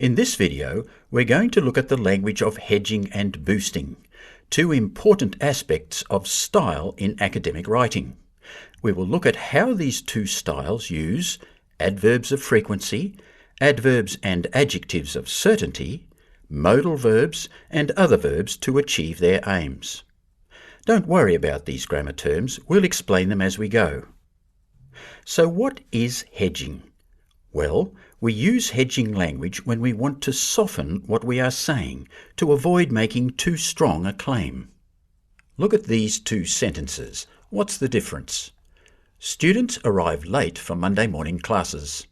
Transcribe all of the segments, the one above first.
In this video, we're going to look at the language of hedging and boosting, two important aspects of style in academic writing. We will look at how these two styles use adverbs of frequency, adverbs and adjectives of certainty, modal verbs, and other verbs to achieve their aims. Don't worry about these grammar terms, we'll explain them as we go. So what is hedging? Well, we use hedging language when we want to soften what we are saying to avoid making too strong a claim. Look at these two sentences. What's the difference? Students arrive late for Monday morning classes.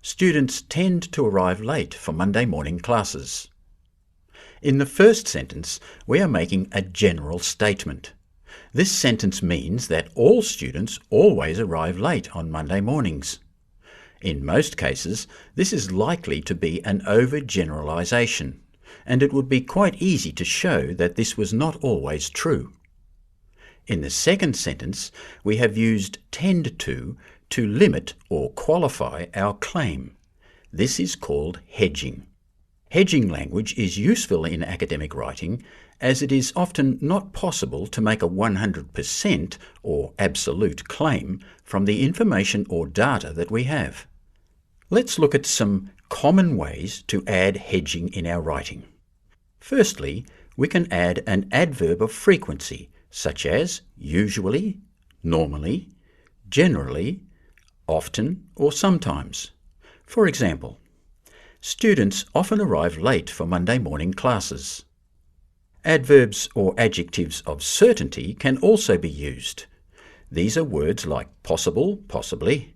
Students tend to arrive late for Monday morning classes. In the first sentence, we are making a general statement. This sentence means that all students always arrive late on Monday mornings. In most cases, this is likely to be an overgeneralization, and it would be quite easy to show that this was not always true. In the second sentence, we have used tend to limit or qualify our claim. This is called hedging. Hedging language is useful in academic writing as it is often not possible to make a 100% or absolute claim from the information or data that we have. Let's look at some common ways to add hedging in our writing. Firstly, we can add an adverb of frequency, such as usually, normally, generally, often, or sometimes. For example, students often arrive late for Monday morning classes. Adverbs or adjectives of certainty can also be used. These are words like possible, possibly,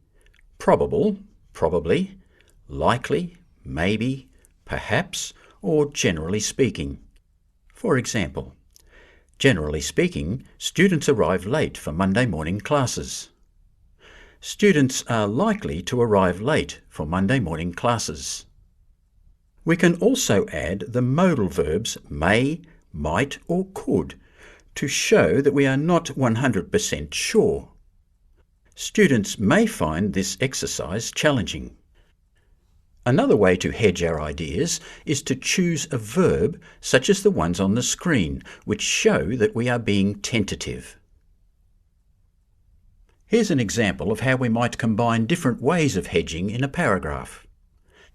probable, probably, likely, maybe, perhaps, or generally speaking. For example, generally speaking, students arrive late for Monday morning classes. Students are likely to arrive late for Monday morning classes. We can also add the modal verbs may, might, or could to show that we are not 100% sure. Students may find this exercise challenging. Another way to hedge our ideas is to choose a verb such as the ones on the screen, which show that we are being tentative. Here's an example of how we might combine different ways of hedging in a paragraph.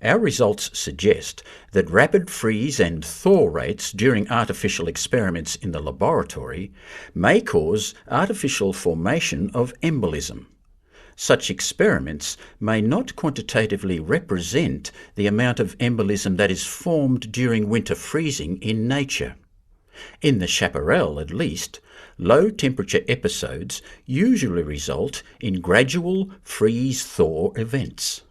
Our results suggest that rapid freeze and thaw rates during artificial experiments in the laboratory may cause artificial formation of embolism. Such experiments may not quantitatively represent the amount of embolism that is formed during winter freezing in nature. In the chaparral, at least, low-temperature episodes usually result in gradual freeze-thaw events.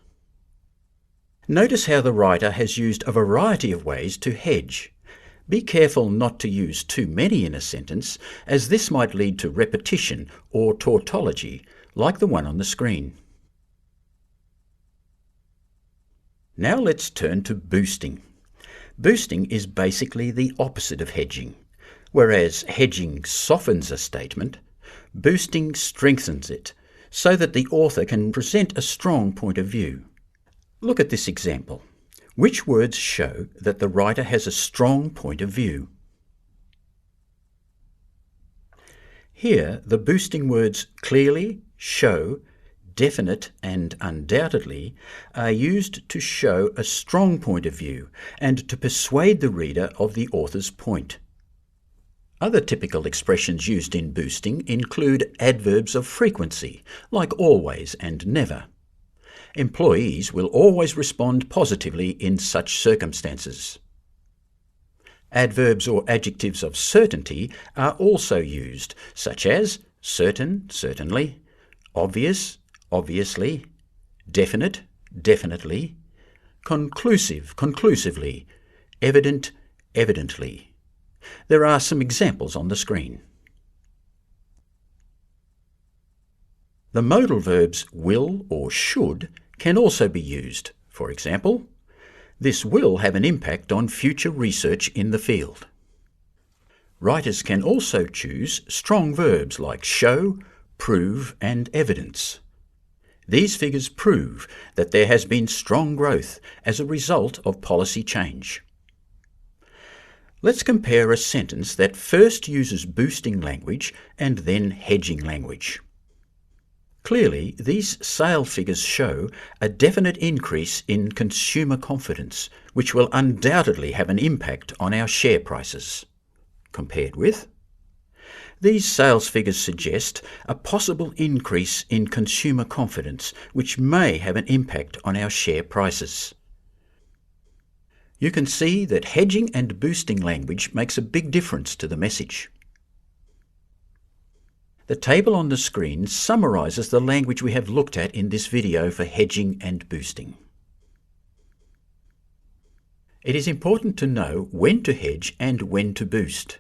Notice how the writer has used a variety of ways to hedge. Be careful not to use too many in a sentence, as this might lead to repetition or tautology, like the one on the screen. Now let's turn to boosting. Boosting is basically the opposite of hedging. Whereas hedging softens a statement, boosting strengthens it, so that the author can present a strong point of view. Look at this example. Which words show that the writer has a strong point of view? Here, the boosting words clearly, show, definite, and undoubtedly are used to show a strong point of view and to persuade the reader of the author's point. Other typical expressions used in boosting include adverbs of frequency, like always and never. Employees will always respond positively in such circumstances. Adverbs or adjectives of certainty are also used, such as certain, certainly, obvious, obviously, definite, definitely, conclusive, conclusively, evident, evidently. There are some examples on the screen. The modal verbs will or should can also be used. For example, this will have an impact on future research in the field. Writers can also choose strong verbs like show, prove, and evidence. These figures prove that there has been strong growth as a result of policy change. Let's compare a sentence that first uses boosting language and then hedging language. Clearly, these sales figures show a definite increase in consumer confidence, which will undoubtedly have an impact on our share prices. Compared with, these sales figures suggest a possible increase in consumer confidence, which may have an impact on our share prices. You can see that hedging and boosting language makes a big difference to the message. The table on the screen summarizes the language we have looked at in this video for hedging and boosting. It is important to know when to hedge and when to boost.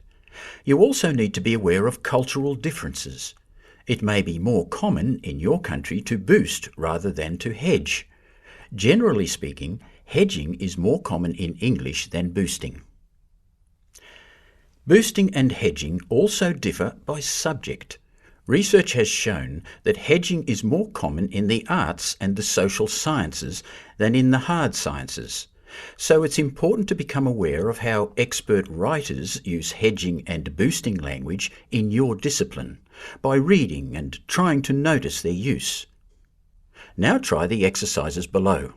You also need to be aware of cultural differences. It may be more common in your country to boost rather than to hedge. Generally speaking, hedging is more common in English than boosting. Boosting and hedging also differ by subject. Research has shown that hedging is more common in the arts and the social sciences than in the hard sciences. So it's important to become aware of how expert writers use hedging and boosting language in your discipline by reading and trying to notice their use. Now try the exercises below.